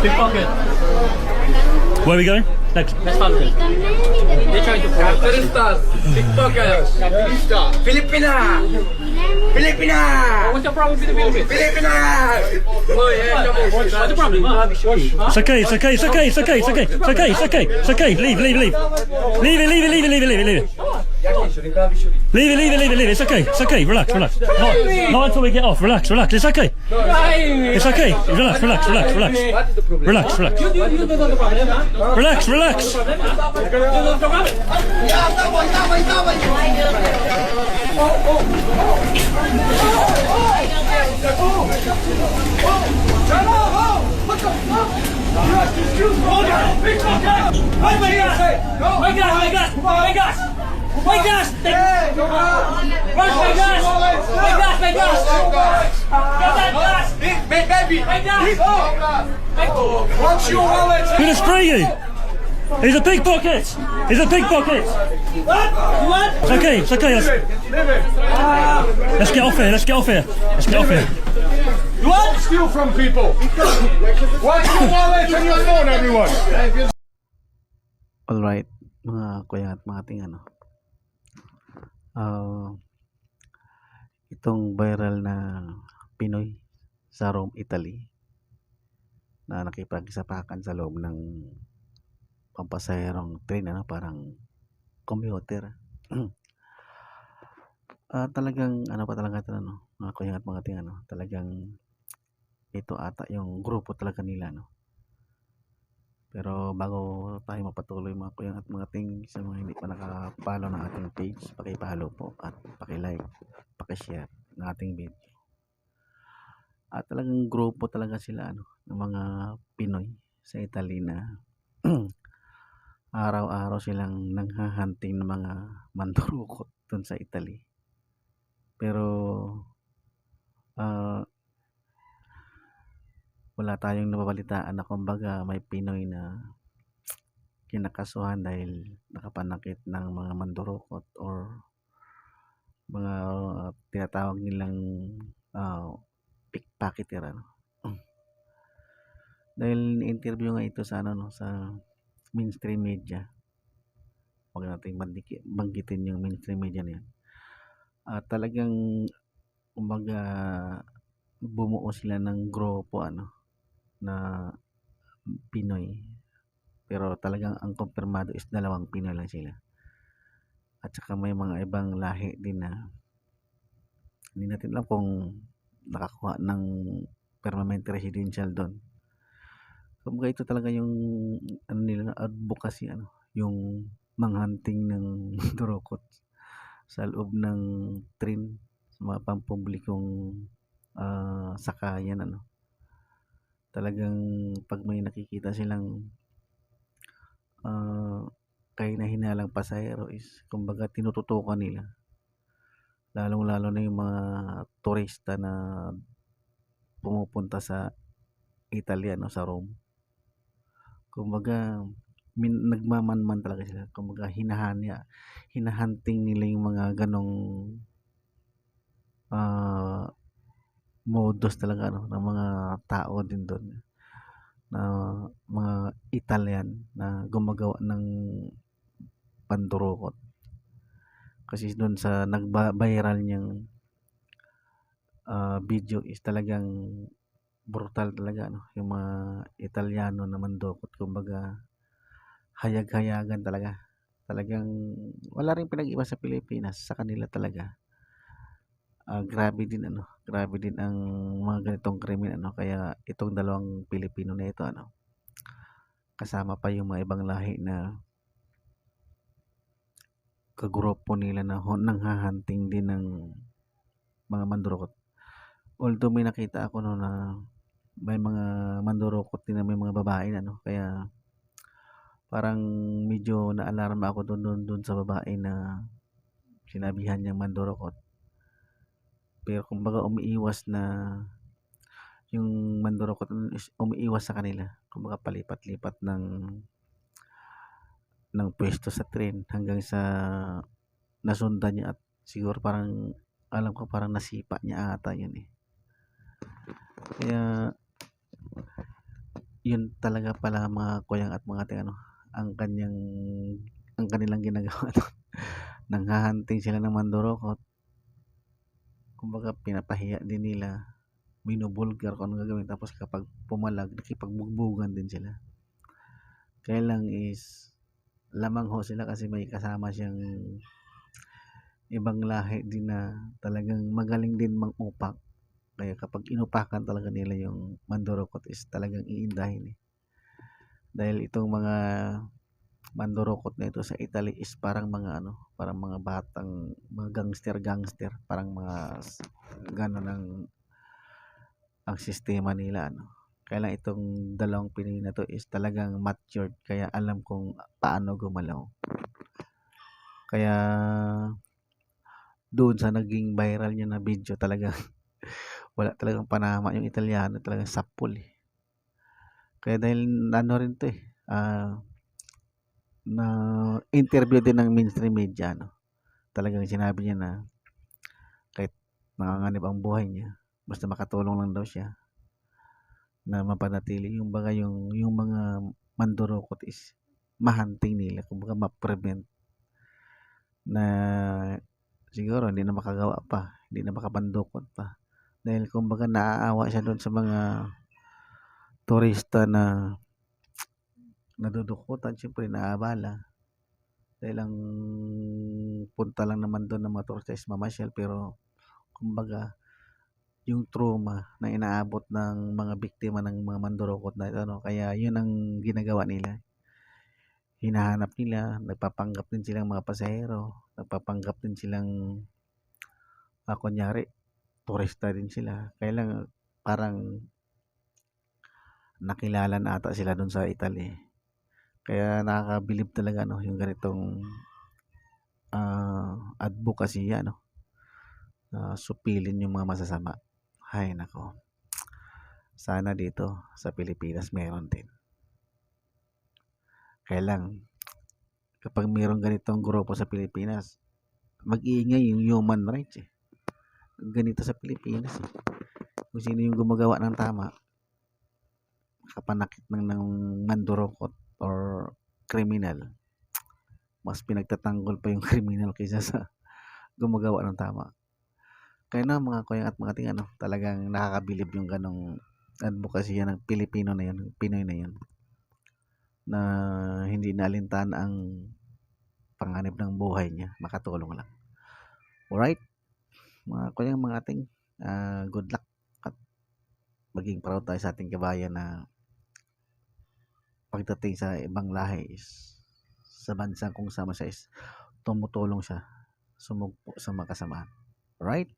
Pickpocket. Where are we going? Next. Let's follow them. They're trying to pull. Terroristas, pickpockets, Filipina, Filipina, What's the problem with the Philippines? Filipina. Oh yeah, What's the problem? It's okay, it's okay, it's okay, it's okay, it's okay, it's okay, it's okay, it's okay. Leave, leave, leave. Leave it, leave it, leave it, leave it, leave it, leave it. Leave it, leave it, leave it, leave it. It's okay, it's okay. Relax, relax. Not until we get off. Relax, relax. It's okay. It's okay. Relax, relax, relax, relax. Relax, relax. You don't know the problem, huh? Relax, relax. You don't know the problem? What's your wallet? I'm gonna spray you. He's a pickpocket. He's a pickpocket. What? It's okay, it's okay. Let's get off here. Let's get off here. Let's get off here. You won't steal from people. What's your wallet and your phone, everyone? Alright, mga kuya at mga ating itong viral na Pinoy sa Rome, Italy na nakipagsapakan sa loob ng pampasaherong train, parang commuter. Talagang pa talaga ito, mga kuya at mga ating talagang ito ata yung grupo talaga nila, Pero bago tayo mapatuloy, mga kuya at mga ting, sa mga hindi pa nakapollow ng ating page, paki-follow po at paki-like, paki-share ng ating video. At talagang grupo talaga sila ng mga Pinoy sa Italy na araw-araw silang nanghahunting ng mga mandurukot dun sa Italy. Pero wala tayong nababalitaan na kumbaga may Pinoy na kinakasuhan dahil nakapanakit ng mga mandurukot or mga tinatawag nilang pickpocketer, dahil interview nga ito sa sa mainstream media. Huwag natin banggitin yung mainstream media na yan. Talagang kumbaga bumuo sila ng grupo na Pinoy, pero talagang ang kumpirmado is 2 Pinoy lang sila, at saka may mga ibang lahi din na hindi natin alam kung nakakuha ng permanent residential doon. Kumbaga ito talaga yung nila advocacy, yung manghunting ng durokot sa loob ng train, sa mga pampublikong sakayan, talagang pag may nakikita silang kahina-hinalang pasahero is kumbaga tinututukan nila, lalong-lalo na yung mga turista na pumupunta sa Italy, sa Rome. Kumbaga nagmamanman talaga sila, kumbaga hinahunting nila yung mga ganong modus talaga, ng mga tao din doon, na mga Italian na gumagawa ng pandurukot. Kasi doon sa nag-viral niyang video is talagang brutal talaga, yung mga Italiano na mandukot, kumbaga hayag-hayagan talaga. Talagang wala ring pinag-iba sa Pilipinas sa kanila talaga. Grabe din ang mga ganitong krimen, kaya itong 2 Pilipino na ito, kasama pa yung mga ibang lahi na kagrupo nila na nanghahunting din ng mga mandurukot. Although may nakita ako na may mga mandurukot din na may mga babae, kaya parang medyo na-alarma ako doon sa babae na sinabihan niyang mandurukot. Pero kumbaga umiiwas na yung mandurukot, umiiwas sa kanila, kumbaga palipat-lipat ng pwesto sa train hanggang sa nasundan niya, at siguro parang alam ko parang nasipa niya ata yun. Kaya yun talaga pala mga kuyang at mga ate ano, ang kanilang ginagawa do'n. Nanghahanting sila ng mandurukot. Kumbaga pinapahiya din nila, binubulgar kung anong gagawin, tapos kapag pumalag nakipagbugbugan din sila. Kaya lang is lamang ho sila kasi may kasama siyang ibang lahi din na talagang magaling din mangupak. Kaya kapag inupakan talaga nila yung mandurukot is talagang iindahin, eh. Dahil itong mga mandurukot na ito sa Italy is parang mga ano, parang mga batang mga gangster, parang mga gano'n ang sistema nila ano. Kaya lang itong dalawang Pinoy na 'to is talagang matured kaya alam kung paano gumalaw. Kaya doon sa naging viral niya na video talagang wala talagang panama yung Italyano, talagang sapul, eh. Kaya dahil ano rin 'to, eh, na interview din ng mainstream media ano, talagang sinabi niya na kahit nanganganib ang buhay niya, basta makatulong lang daw siya na mapanatili yung baga yung mga mandurukot is ma-hunting nila, kumbaga ma-prevent na siguro hindi na makagawa pa, hindi na makapandukot pa. Dahil kumbaga naaawa siya doon sa mga turista na nadudukutan, siyempre naabala. Dahil ang punta lang naman doon ng mga turista is mamasyal, pero kumbaga yung trauma na inaabot ng mga biktima ng mga mandurukot na ito, ano, kaya yun ang ginagawa nila. Hinahanap nila, nagpapanggap din silang mga pasahero, nagpapanggap din silang kunyari turista din sila. Kaya lang parang nakilala na ata sila doon sa Italy. Kaya nakakabilib talaga no yung ganitong advocacy ano, supilin yung mga masasama. Hay nako. Sana dito sa Pilipinas meron din. Kaya lang kapag mayroong ganitong grupo sa Pilipinas, mag-iingay yung human rights, eh. Ganito sa Pilipinas, eh. Kung sino yung gumagawa ng tama, kapanakit ng mandurukot or criminal, mas pinagtatanggol pa yung criminal kaysa sa gumagawa ng tama. Kaya na mga kuyang at mga ting ano, talagang nakakabilib yung ganong advocacy ng Pilipino na yun, Pinoy na yun, na hindi naalintana ang panganib ng buhay niya, makatulong lang. Alright, mga kuyang mga ating good luck at maging proud tayo sa ating kabayan na pagdating sa ibang lahi is sa bansang kung sama siya is tumutulong siya, sumugpo sa mga kasamaan. Alright?